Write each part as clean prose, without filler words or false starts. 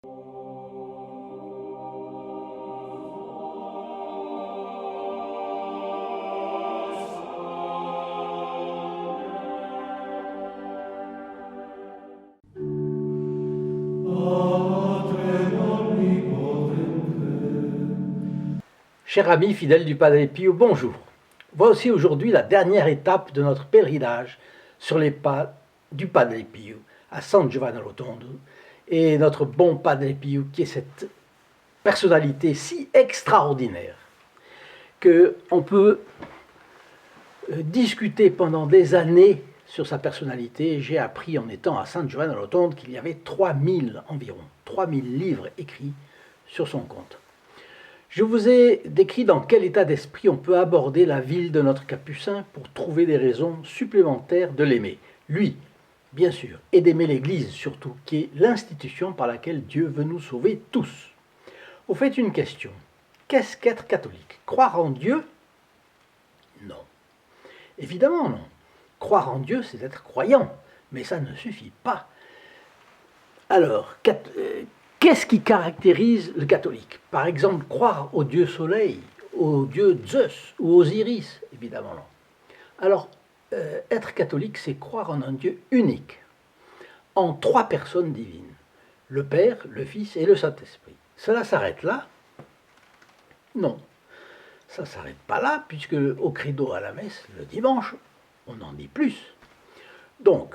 Chers amis fidèles du Padre Pio, bonjour. Voici aujourd'hui la dernière étape de notre pèlerinage sur les pas du Padre Pio à San Giovanni Rotondo et notre bon Padre Pio qui est cette personnalité si extraordinaire qu'on peut discuter pendant des années sur sa personnalité. J'ai appris en étant à San Giovanni Rotondo qu'il y avait 3000 environ, 3000 livres écrits sur son compte. Je vous ai décrit dans quel état d'esprit on peut aborder la ville de notre Capucin pour trouver des raisons supplémentaires de l'aimer. Lui, bien sûr, et d'aimer l'Église surtout, qui est l'institution par laquelle Dieu veut nous sauver tous. Au fait, une question. Qu'est-ce qu'être catholique? Croire en Dieu? Non. Évidemment non. Croire en Dieu, c'est être croyant, mais ça ne suffit pas. Alors, qu'est-ce qui caractérise le catholique? Par exemple, croire au dieu soleil, au dieu Zeus ou Osiris? Évidemment non. Alors, être catholique, c'est croire en un Dieu unique, en 3 personnes divines, le Père, le Fils et le Saint-Esprit. Cela s'arrête là? Non. Ça ne s'arrête pas là, puisque au credo à la messe, le dimanche, on en dit plus. Donc,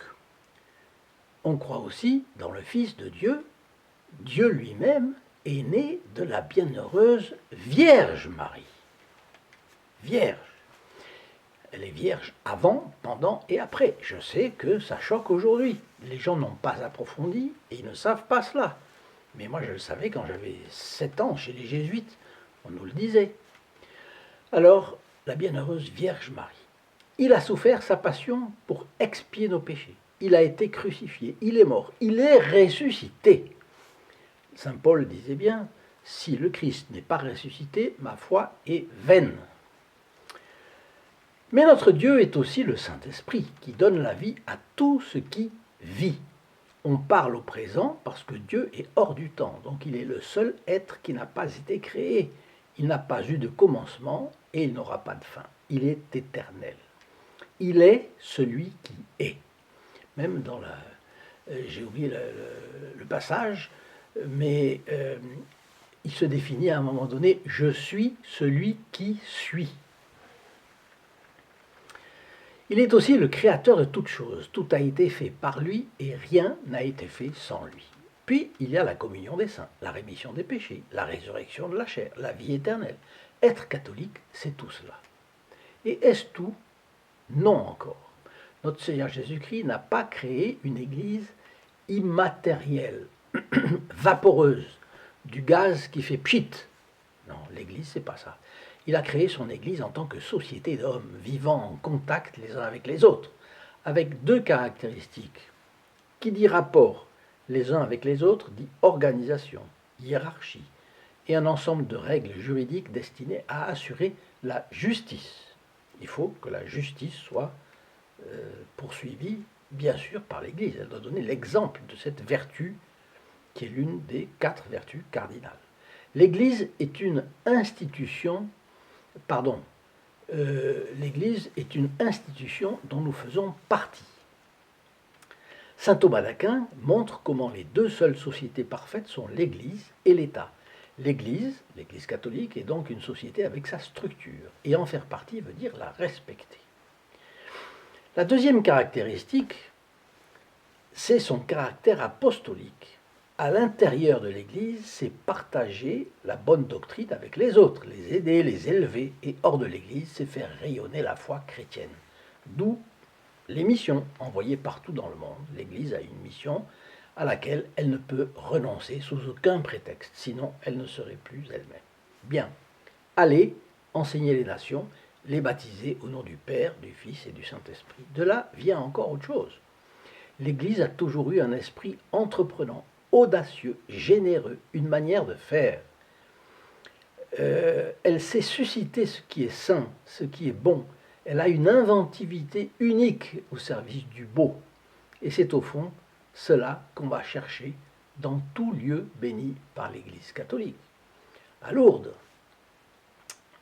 on croit aussi dans le Fils de Dieu. Dieu lui-même est né de la bienheureuse Vierge Marie. Vierge. Elle est vierge avant, pendant et après. Je sais que ça choque aujourd'hui. Les gens n'ont pas approfondi et ils ne savent pas cela. Mais moi je le savais quand j'avais 7 ans chez les jésuites. On nous le disait. Alors, la bienheureuse Vierge Marie. Il a souffert sa passion pour expier nos péchés. Il a été crucifié, il est mort, il est ressuscité. Saint Paul disait bien, si le Christ n'est pas ressuscité, ma foi est vaine. Mais notre Dieu est aussi le Saint-Esprit qui donne la vie à tout ce qui vit. On parle au présent parce que Dieu est hors du temps, donc il est le seul être qui n'a pas été créé. Il n'a pas eu de commencement et il n'aura pas de fin. Il est éternel. Il est celui qui est. Même dans la... j'ai oublié le passage, mais il se définit à un moment donné, je suis celui qui suis. Il est aussi le créateur de toutes choses, tout a été fait par lui et rien n'a été fait sans lui. Puis il y a la communion des saints, la rémission des péchés, la résurrection de la chair, la vie éternelle. Être catholique, c'est tout cela. Et est-ce tout? Non encore. Notre Seigneur Jésus-Christ n'a pas créé une église immatérielle, vaporeuse, du gaz qui fait pchit. Non, l'Église, c'est pas ça. Il a créé son Église en tant que société d'hommes vivant en contact les uns avec les autres, avec 2 caractéristiques. Qui dit rapport les uns avec les autres dit organisation, hiérarchie, et un ensemble de règles juridiques destinées à assurer la justice. Il faut que la justice soit poursuivie, bien sûr, par l'Église. Elle doit donner l'exemple de cette vertu qui est l'une des 4 vertus cardinales. L'Église est une institution, l'Église est une institution dont nous faisons partie. Saint Thomas d'Aquin montre comment les 2 seules sociétés parfaites sont l'Église et l'État. L'Église catholique, est donc une société avec sa structure, et en faire partie veut dire la respecter. La deuxième caractéristique, c'est son caractère apostolique. À l'intérieur de l'Église, c'est partager la bonne doctrine avec les autres, les aider, les élever, et hors de l'Église, c'est faire rayonner la foi chrétienne. D'où les missions envoyées partout dans le monde. L'Église a une mission à laquelle elle ne peut renoncer sous aucun prétexte, sinon elle ne serait plus elle-même. Bien, allez enseigner les nations, les baptiser au nom du Père, du Fils et du Saint-Esprit. De là vient encore autre chose. L'Église a toujours eu un esprit entreprenant, audacieux, généreux, une manière de faire. Elle sait susciter ce qui est saint, ce qui est bon. Elle a une inventivité unique au service du beau. Et c'est au fond cela qu'on va chercher dans tout lieu béni par l'Église catholique. À Lourdes,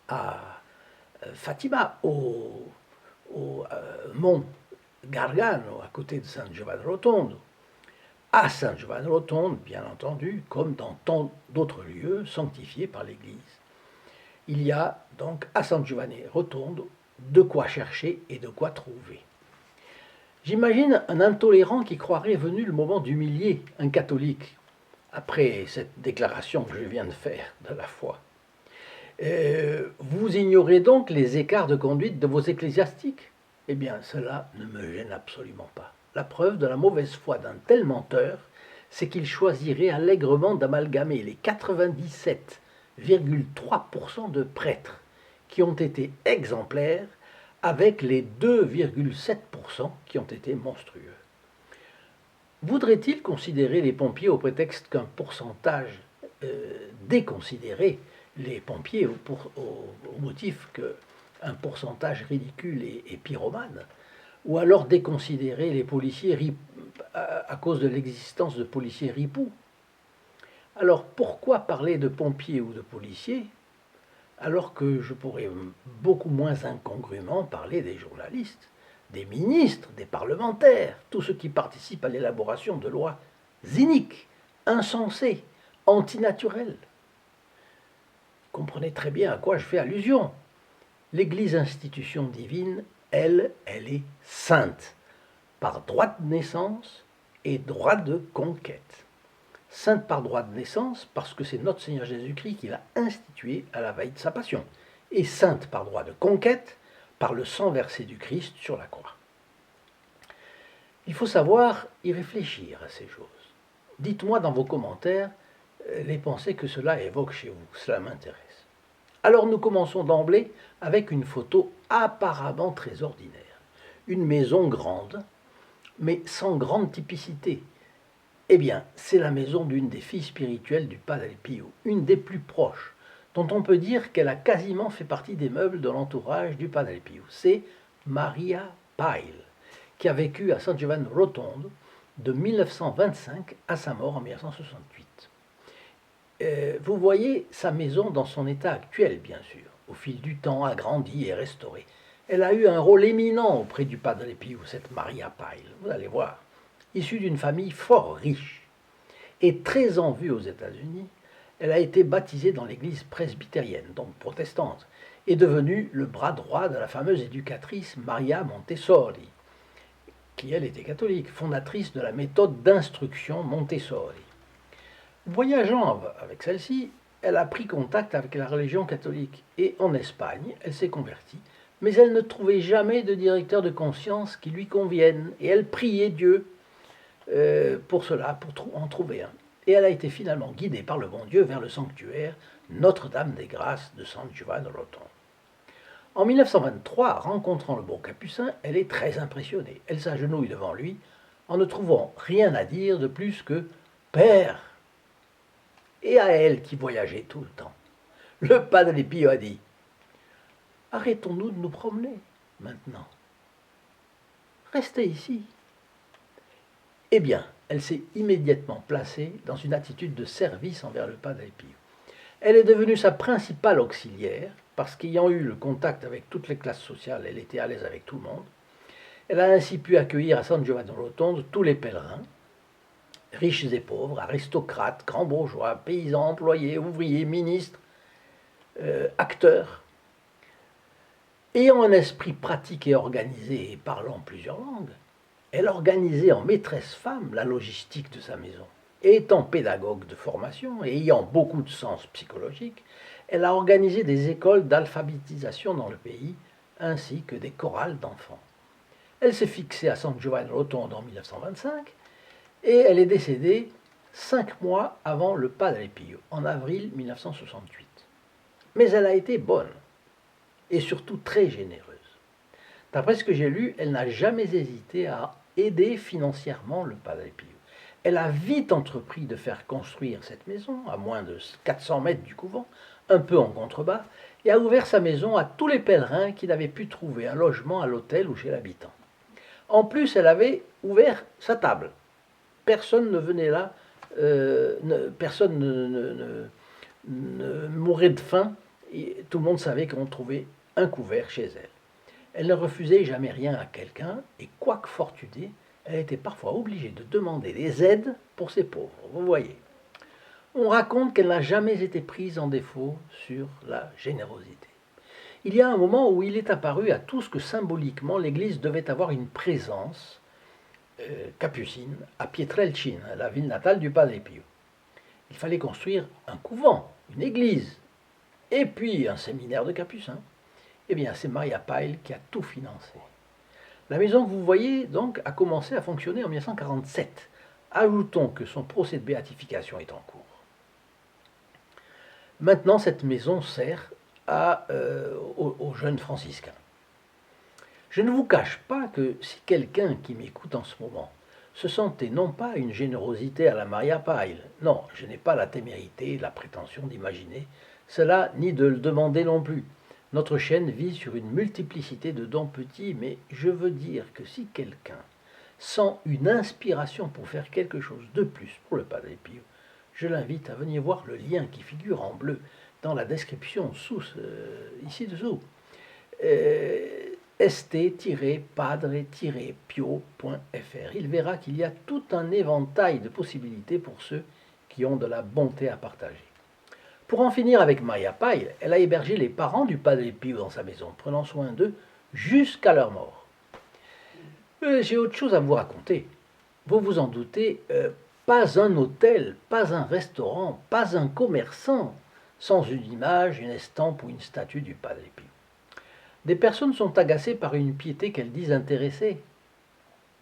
à Fatima, au mont Gargano, à côté de San Giovanni Rotondo, à San Giovanni Rotondo, bien entendu, comme dans tant d'autres lieux sanctifiés par l'Église. Il y a donc à San Giovanni Rotondo de quoi chercher et de quoi trouver. J'imagine un intolérant qui croirait venu le moment d'humilier un catholique après cette déclaration que je viens de faire de la foi. Vous ignorez donc les écarts de conduite de vos ecclésiastiques? Eh bien, cela ne me gêne absolument pas. La preuve de la mauvaise foi d'un tel menteur, c'est qu'il choisirait allègrement d'amalgamer les 97,3% de prêtres qui ont été exemplaires avec les 2,7% qui ont été monstrueux. Voudrait-il considérer les pompiers au prétexte qu'un pourcentage déconsidérer les pompiers au motif qu'un pourcentage ridicule et pyromane, ou alors déconsidérer les policiers à cause de l'existence de policiers ripoux? Alors pourquoi parler de pompiers ou de policiers alors que je pourrais beaucoup moins incongruement parler des journalistes, des ministres, des parlementaires, tous ceux qui participent à l'élaboration de lois iniques, insensées, antinaturelles? Comprenez très bien à quoi je fais allusion. L'Église, institution divine, elle est sainte, par droit de naissance et droit de conquête. Sainte par droit de naissance, parce que c'est notre Seigneur Jésus-Christ qui l'a instituée à la veille de sa passion, et sainte par droit de conquête, par le sang versé du Christ sur la croix. Il faut savoir y réfléchir à ces choses. Dites-moi dans vos commentaires les pensées que cela évoque chez vous, cela m'intéresse. Alors nous commençons d'emblée avec une photo apparemment très ordinaire. Une maison grande, mais sans grande typicité. Eh bien, c'est la maison d'une des filles spirituelles du Padre Pio, une des plus proches, dont on peut dire qu'elle a quasiment fait partie des meubles de l'entourage du Padre Pio. C'est Maria Pile, qui a vécu à San Giovanni Rotondo de 1925 à sa mort en 1968. Vous voyez sa maison dans son état actuel, bien sûr, au fil du temps agrandie et restaurée. Elle a eu un rôle éminent auprès du Padre Pio, cette Maria Pile, vous allez voir. Issue d'une famille fort riche et très en vue aux États-Unis, elle a été baptisée dans l'église presbytérienne, donc protestante, et devenue le bras droit de la fameuse éducatrice Maria Montessori, qui elle était catholique, fondatrice de la méthode d'instruction Montessori. Voyageant avec celle-ci, elle a pris contact avec la religion catholique et en Espagne, elle s'est convertie, mais elle ne trouvait jamais de directeur de conscience qui lui convienne et elle priait Dieu pour cela, pour en trouver un. Et elle a été finalement guidée par le bon Dieu vers le sanctuaire Notre-Dame des Grâces de San Giovanni Rotondo. En 1923, rencontrant le bon capucin, elle est très impressionnée. Elle s'agenouille devant lui en ne trouvant rien à dire de plus que « Père !» Et à elle qui voyageait tout le temps, le Padre Pio a dit « Arrêtons-nous de nous promener maintenant. Restez ici. » Eh bien, elle s'est immédiatement placée dans une attitude de service envers le Padre Pio. Elle est devenue sa principale auxiliaire, parce qu'ayant eu le contact avec toutes les classes sociales, elle était à l'aise avec tout le monde. Elle a ainsi pu accueillir à San Giovanni Rotondo tous les pèlerins, riches et pauvres, aristocrates, grands bourgeois, paysans, employés, ouvriers, ministres, acteurs. Ayant un esprit pratique et organisé et parlant plusieurs langues, elle organisait en maîtresse femme la logistique de sa maison. Et étant pédagogue de formation et ayant beaucoup de sens psychologique, elle a organisé des écoles d'alphabétisation dans le pays, ainsi que des chorales d'enfants. Elle s'est fixée à San Giovanni Rotondo en 1925 et elle est décédée 5 mois avant le Padre Pio, en avril 1968. Mais elle a été bonne et surtout très généreuse. D'après ce que j'ai lu, elle n'a jamais hésité à aider financièrement le Padre Pio. Elle a vite entrepris de faire construire cette maison, à moins de 400 mètres du couvent, un peu en contrebas, et a ouvert sa maison à tous les pèlerins qui n'avaient pu trouver un logement à l'hôtel ou chez l'habitant. En plus, elle avait ouvert sa table. Personne ne venait là personne ne mourait de faim, et tout le monde savait qu'on trouvait un couvert chez elle. Elle ne refusait jamais rien à quelqu'un, et quoique fortunée, elle était parfois obligée de demander des aides pour ses pauvres. Vous voyez. On raconte qu'elle n'a jamais été prise en défaut sur la générosité. Il y a un moment où il est apparu à tous que symboliquement l'Église devait avoir une présence capucine à Pietrelcina, la ville natale du Padre Pio. Il fallait construire un couvent, une église, et puis un séminaire de capucins. Eh bien, c'est Maria Pile qui a tout financé. La maison que vous voyez, donc, a commencé à fonctionner en 1947. Ajoutons que son procès de béatification est en cours. Maintenant, cette maison sert aux jeunes franciscains. Je ne vous cache pas que si quelqu'un qui m'écoute en ce moment se sentait non pas une générosité à la Maria Pile, non, je n'ai pas la témérité, la prétention d'imaginer cela, ni de le demander non plus. Notre chaîne vise sur une multiplicité de dons petits, mais je veux dire que si quelqu'un sent une inspiration pour faire quelque chose de plus pour le Padre Pio, je l'invite à venir voir le lien qui figure en bleu dans la description ici dessous. st-padre-pio.fr. Il verra qu'il y a tout un éventail de possibilités pour ceux qui ont de la bonté à partager. Pour en finir avec Maria Pile, elle a hébergé les parents du Padre Pio dans sa maison, prenant soin d'eux jusqu'à leur mort. J'ai autre chose à vous raconter. Vous vous en doutez, pas un hôtel, pas un restaurant, pas un commerçant sans une image, une estampe ou une statue du Padre Pio. Des personnes sont agacées par une piété qu'elles disent intéressée.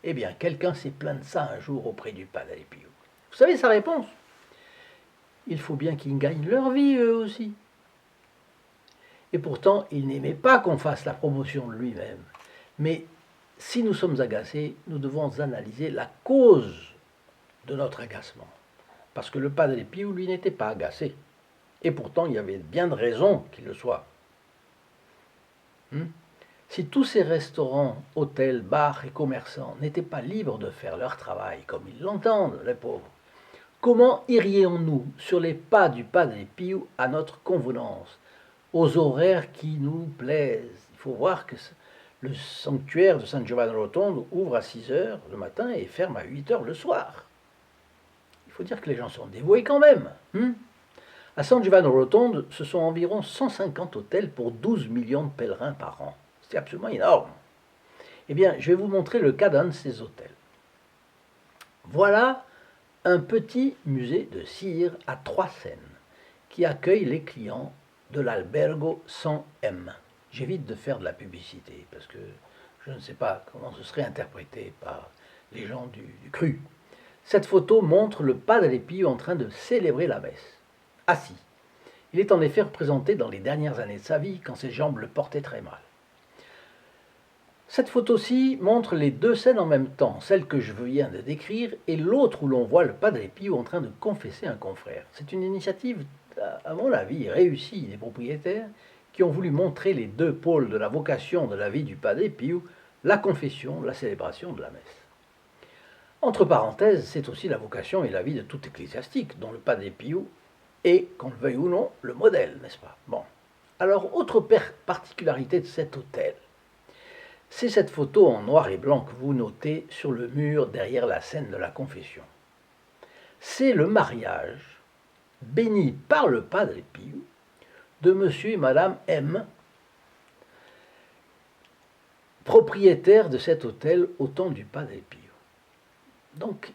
Eh bien, quelqu'un s'est plaint de ça un jour auprès du Padre Pio. Vous savez sa réponse? Il faut bien qu'ils gagnent leur vie, eux aussi. Et pourtant, il n'aimait pas qu'on fasse la promotion de lui-même. Mais si nous sommes agacés, nous devons analyser la cause de notre agacement. Parce que le Padre Pio, lui, n'était pas agacé. Et pourtant, il y avait bien de raisons qu'il le soit. Si tous ces restaurants, hôtels, bars et commerçants n'étaient pas libres de faire leur travail comme ils l'entendent, les pauvres, comment irions-nous sur les pas du Padre Pio à notre convenance, aux horaires qui nous plaisent? Il faut voir que le sanctuaire de San Giovanni Rotondo ouvre à 6 heures le matin et ferme à 8 heures le soir. Il faut dire que les gens sont dévoués quand même. À San Giovanni Rotondo, ce sont environ 150 hôtels pour 12 millions de pèlerins par an. C'est absolument énorme. Eh bien, je vais vous montrer le cas d'un de ces hôtels. Voilà un petit musée de cire à 3 scènes qui accueille les clients de l'Albergo 100M. J'évite de faire de la publicité parce que je ne sais pas comment ce serait interprété par les gens du cru. Cette photo montre le Padre Pio en train de célébrer la messe, assis. Il est en effet représenté dans les dernières années de sa vie quand ses jambes le portaient très mal. Cette photo-ci montre les deux scènes en même temps, celle que je viens de décrire et l'autre où l'on voit le Padre Pio en train de confesser un confrère. C'est une initiative, à mon avis, réussie des propriétaires qui ont voulu montrer les deux pôles de la vocation de la vie du Padre Pio, la confession, la célébration de la messe. Entre parenthèses, c'est aussi la vocation et la vie de tout ecclésiastique, dont le Padre Pio est, qu'on le veuille ou non, le modèle, n'est-ce pas? Bon. Alors, autre particularité de cet hôtel, c'est cette photo en noir et blanc que vous notez sur le mur derrière la scène de la confession. C'est le mariage, béni par le Padre Pio, de monsieur et madame M, propriétaires de cet hôtel au temps du Padre Pio. Donc,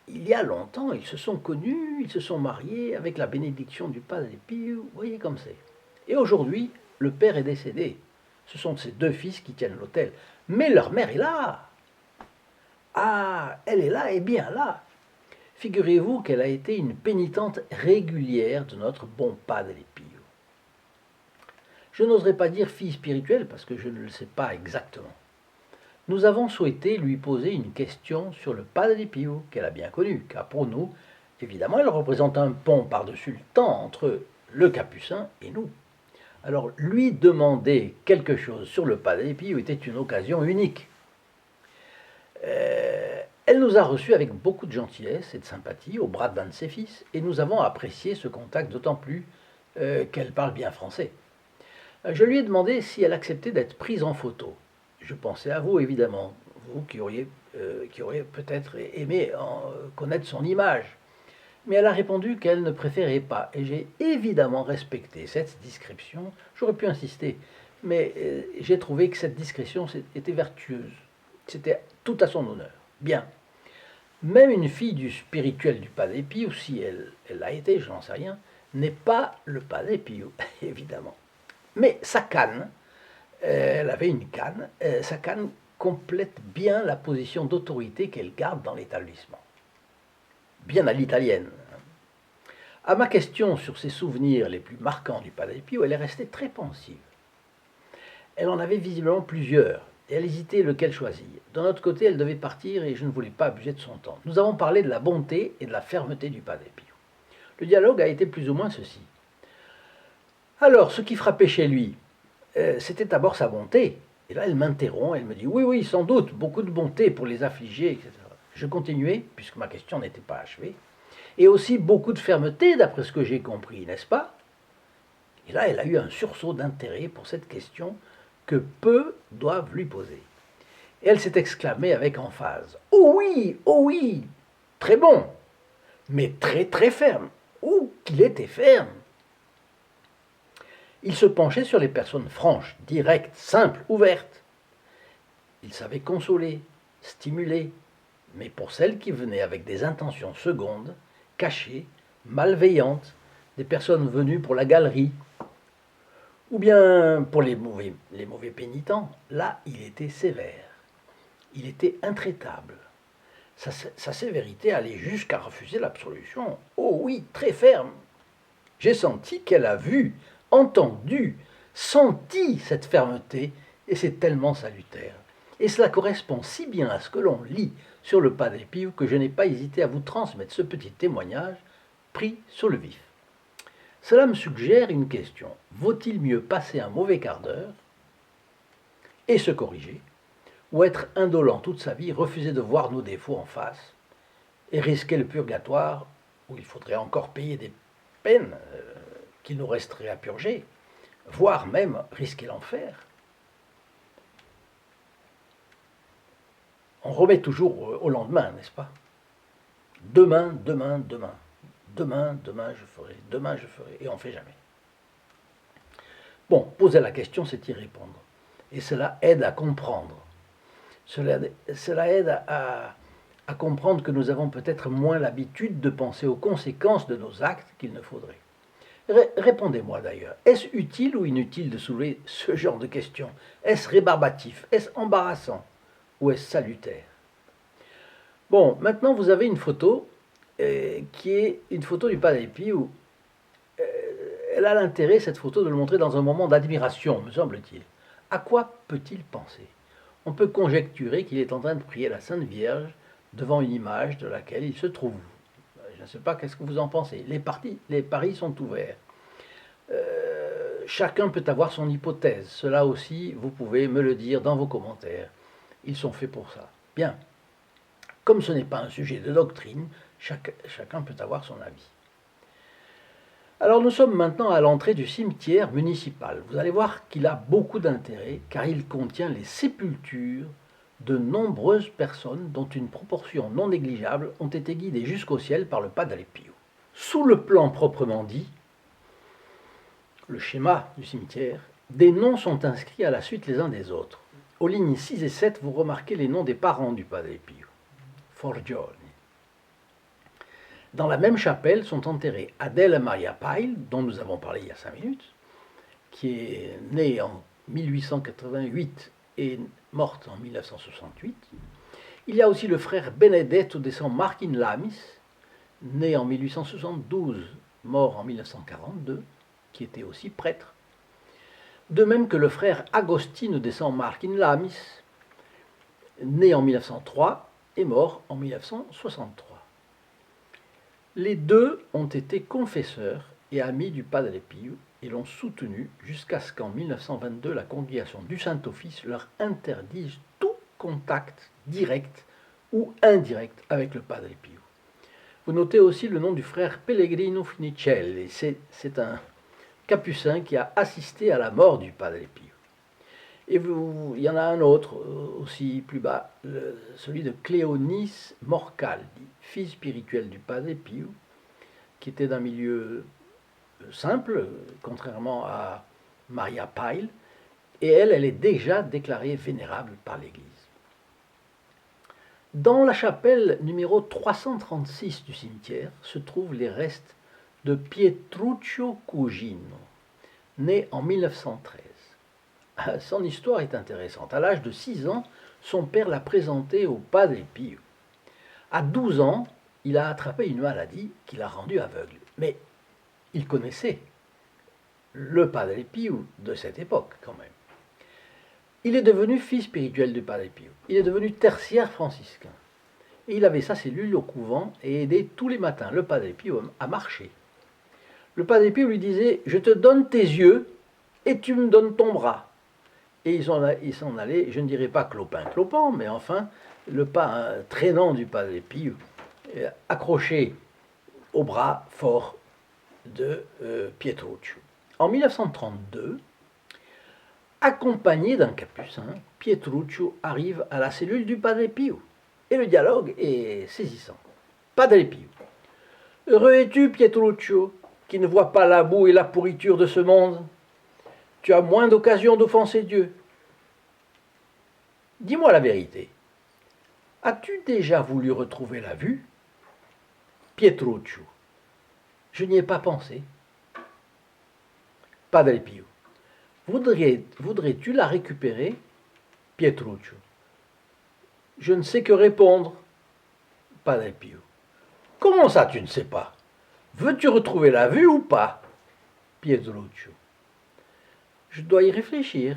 il y a longtemps, ils se sont connus, ils se sont mariés avec la bénédiction du Padre Pio, vous voyez comme c'est. Et aujourd'hui, le père est décédé. Ce sont ses deux fils qui tiennent l'hôtel. Mais leur mère est là. Ah, elle est là et bien là. Figurez-vous qu'elle a été une pénitente régulière de notre bon Padre Pio. Je n'oserais pas dire fille spirituelle parce que je ne le sais pas exactement. Nous avons souhaité lui poser une question sur le Padre Pio, qu'elle a bien connu, car pour nous, évidemment, elle représente un pont par-dessus le temps entre le capucin et nous. Alors, lui demander quelque chose sur le Padre Pio était une occasion unique. Elle nous a reçus avec beaucoup de gentillesse et de sympathie au bras d'un de ses fils, et nous avons apprécié ce contact d'autant plus qu'elle parle bien français. Je lui ai demandé si elle acceptait d'être prise en photo. Je pensais à vous, évidemment, vous qui auriez peut-être aimé connaître son image. Mais elle a répondu qu'elle ne préférait pas, et j'ai évidemment respecté cette discrétion. J'aurais pu insister, mais j'ai trouvé que cette discrétion était vertueuse. C'était tout à son honneur. Bien. Même une fille du spirituel du Padre Pio, si elle l'a été, je n'en sais rien, n'est pas le Padre Pio, évidemment. Mais sa canne, elle avait une canne, sa canne complète bien la position d'autorité qu'elle garde dans l'établissement. Bien à l'italienne. À ma question sur ses souvenirs les plus marquants du Padre Pio, elle est restée très pensive. Elle en avait visiblement plusieurs, et elle hésitait lequel choisir. D'un autre côté, elle devait partir et je ne voulais pas abuser de son temps. Nous avons parlé de la bonté et de la fermeté du Padre Pio. Le dialogue a été plus ou moins ceci. Alors, ce qui frappait chez lui, c'était d'abord sa bonté. Et là, elle m'interrompt, elle me dit oui, oui, sans doute, beaucoup de bonté pour les affligés, etc. Je continuais, puisque ma question n'était pas achevée, et aussi beaucoup de fermeté, d'après ce que j'ai compris, n'est-ce pas? Et là, elle a eu un sursaut d'intérêt pour cette question que peu doivent lui poser. Et elle s'est exclamée avec emphase. Oh oui, très bon, mais très très ferme. Oh, qu'il était ferme. Il se penchait sur les personnes franches, directes, simples, ouvertes. Il savait consoler, stimuler, mais pour celles qui venaient avec des intentions secondes, cachées, malveillantes, des personnes venues pour la galerie, ou bien pour les mauvais pénitents, là, il était sévère. Il était intraitable. Sa sévérité allait jusqu'à refuser l'absolution. Oh oui, très ferme. J'ai senti qu'elle a vu, entendu, senti cette fermeté, et c'est tellement salutaire. Et cela correspond si bien à ce que l'on lit sur le Padre Pio que je n'ai pas hésité à vous transmettre ce petit témoignage pris sur le vif. Cela me suggère une question. Vaut-il mieux passer un mauvais quart d'heure et se corriger, ou être indolent toute sa vie, refuser de voir nos défauts en face et risquer le purgatoire où il faudrait encore payer des peines qu'il nous resterait à purger, voire même risquer l'enfer? On remet toujours au lendemain, n'est-ce pas? Demain, demain, demain. Demain, demain, je ferai, et on ne fait jamais. Bon, poser la question, c'est y répondre. Et cela aide à comprendre. Cela aide à comprendre que nous avons peut-être moins l'habitude de penser aux conséquences de nos actes qu'il ne faudrait. Répondez-moi d'ailleurs, est-ce utile ou inutile de soulever ce genre de questions? Est-ce rébarbatif? Est-ce embarrassant? Ou est-ce salutaire? Bon, maintenant vous avez une photo qui est une photo du Padre Pio. Elle a l'intérêt, cette photo, de le montrer dans un moment d'admiration, me semble-t-il. À quoi peut-il penser? On peut conjecturer qu'il est en train de prier la Sainte Vierge devant une image de laquelle il se trouve. Je ne sais pas, qu'est-ce que vous en pensez? Les paris sont ouverts. Chacun peut avoir son hypothèse. Cela aussi, vous pouvez me le dire dans vos commentaires. Ils sont faits pour ça. Bien. Comme ce n'est pas un sujet de doctrine, chacun peut avoir son avis. Alors nous sommes maintenant à l'entrée du cimetière municipal. Vous allez voir qu'il a beaucoup d'intérêt car il contient les sépultures de nombreuses personnes dont une proportion non négligeable ont été guidées jusqu'au ciel par le Padre Pio. Sous le plan proprement dit, le schéma du cimetière, des noms sont inscrits à la suite les uns des autres. Aux lignes 6 et 7, vous remarquez les noms des parents du Padre Pio. Forgione. Dans la même chapelle sont enterrés Adele Maria Pile, dont nous avons parlé il y a 5 minutes, qui est née en 1888 et morte en 1968. Il y a aussi le frère Benedetto de San Martin Lamis, né en 1872, mort en 1942, qui était aussi prêtre. De même que le frère Agostino de San Martin Lamis, né en 1903 et mort en 1963. Les deux ont été confesseurs et amis du Padre Pio et l'ont soutenu jusqu'à ce qu'en 1922 la congrégation du Saint-Office leur interdise tout contact direct ou indirecte avec le Padre Pio. Vous notez aussi le nom du frère Pellegrino Funicelli. C'est un capucin qui a assisté à la mort du Padre Pio. Et il y en a un autre aussi plus bas, celui de Cléonis Morcaldi, fils spirituel du Padre Pio, qui était d'un milieu simple, contrairement à Maria Pile, et elle est déjà déclarée vénérable par l'Église. Dans la chapelle numéro 336 du cimetière se trouvent les restes de Pietruccio Cugino, né en 1913. Son histoire est intéressante. À l'âge de 6 ans, son père l'a présenté au Padre Pio. À 12 ans, il a attrapé une maladie qui l'a rendu aveugle. Mais il connaissait le Padre Pio de cette époque, quand même. Il est devenu fils spirituel du Padre Pio. Il est devenu tertiaire franciscain. Et il avait sa cellule au couvent et aidait tous les matins le Padre Pio à marcher. Le Padre Pio lui disait « Je te donne tes yeux et tu me donnes ton bras ». Et ils s'en allaient, je ne dirais pas clopin-clopant, mais enfin, le pas traînant du Padre Pio, accroché au bras fort de Pietruccio. En 1932, accompagné d'un capucin, Pietruccio arrive à la cellule du Padre Pio. Et le dialogue est saisissant. Padre Pio. Heureux es-tu, Pietruccio, qui ne vois pas la boue et la pourriture de ce monde? Tu as moins d'occasion d'offenser Dieu. Dis-moi la vérité. As-tu déjà voulu retrouver la vue? Pietruccio. Je n'y ai pas pensé. Padre Pio. Voudrais-tu la récupérer? Pietruccio. Je ne sais que répondre. Padre Pio. Comment ça tu ne sais pas? Veux-tu retrouver la vue ou pas? Pietruccio. Je dois y réfléchir.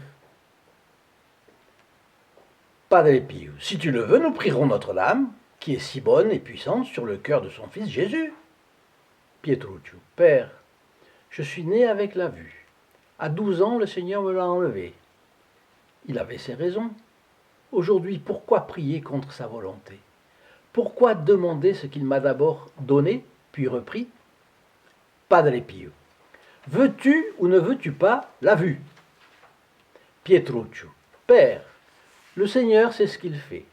Padre Pio. Si tu le veux, nous prierons Notre-Dame, qui est si bonne et puissante sur le cœur de son fils Jésus. Pietruccio. Père, je suis né avec la vue. À 12 ans, le Seigneur me l'a enlevé. Il avait ses raisons. Aujourd'hui, pourquoi prier contre sa volonté? Pourquoi demander ce qu'il m'a d'abord donné, puis repris? Padre Pio. Veux-tu ou ne veux-tu pas la vue? Pietruccio. Père, le Seigneur sait ce qu'il fait.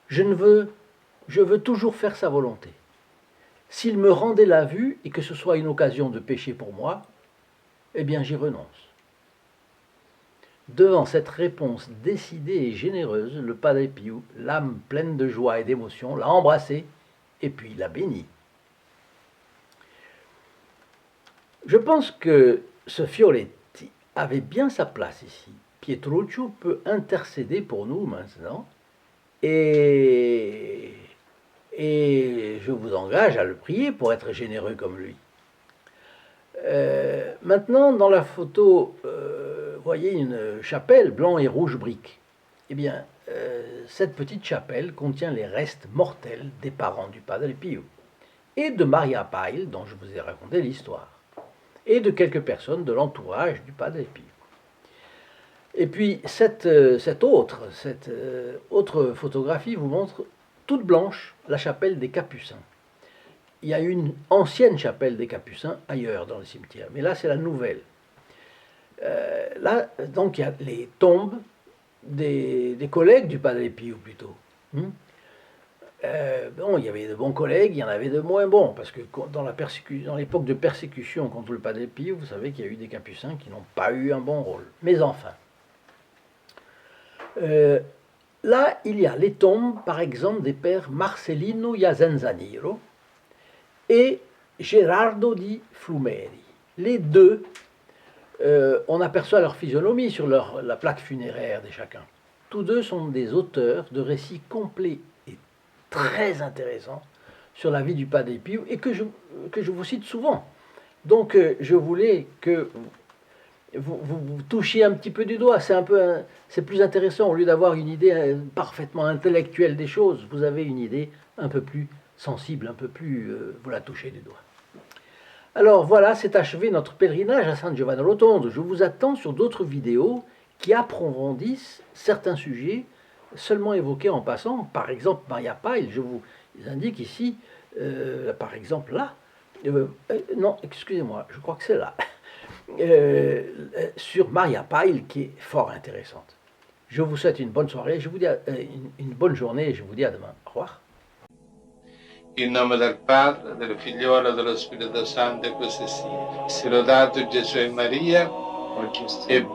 Je veux toujours faire sa volonté. S'il me rendait la vue et que ce soit une occasion de pécher pour moi, eh bien j'y renonce. Devant cette réponse décidée et généreuse, le Padre Pio, l'âme pleine de joie et d'émotion, l'a embrassé et puis l'a béni. Je pense que ce Fioretti avait bien sa place ici. Pietruccio peut intercéder pour nous maintenant et je vous engage à le prier pour être généreux comme lui. Maintenant, dans la photo, vous voyez une chapelle blanc et rouge brique. Eh bien, cette petite chapelle contient les restes mortels des parents du Padre Pio et de Maria Pile, dont je vous ai raconté l'histoire, et de quelques personnes de l'entourage du Padre Pio. Et puis, cette autre photographie vous montre toute blanche la chapelle des Capucins. Il y a une ancienne chapelle des Capucins ailleurs dans le cimetière, mais là c'est la nouvelle. Là, donc, il y a les tombes des collègues du Padre Pio plutôt. Bon, il y avait de bons collègues, il y en avait de moins bons, parce que dans l'époque de persécution contre le Padre Pio, vous savez qu'il y a eu des Capucins qui n'ont pas eu un bon rôle. Mais enfin, là, il y a les tombes, par exemple, des pères Marcellino Iazenzaniro et Gerardo di Flumeri. Les deux, on aperçoit leur physionomie sur la plaque funéraire de chacun. Tous deux sont des auteurs de récits complets et très intéressants sur la vie du Padre Pio et que je vous cite souvent. Donc, je voulais que vous touchiez un petit peu du doigt. C'est plus intéressant. Au lieu d'avoir une idée parfaitement intellectuelle des choses, vous avez une idée un peu plus sensible, un peu plus... vous la touchez du doigt. Alors voilà, c'est achevé notre pèlerinage à San Giovanni Rotondo. Je vous attends sur d'autres vidéos qui approfondissent certains sujets seulement évoqué en passant. Par exemple, Maria Pyle, je vous indique ici, par exemple là, non, excusez-moi, je crois que c'est là, sur Maria Pyle qui est fort intéressante. Je vous souhaite une bonne soirée, je vous dis une bonne journée et je vous dis à demain. Au revoir. In nome del Padre, del Figliolo e dello Spirito Santo, e così sia. Sia lodato Gesù e Maria, e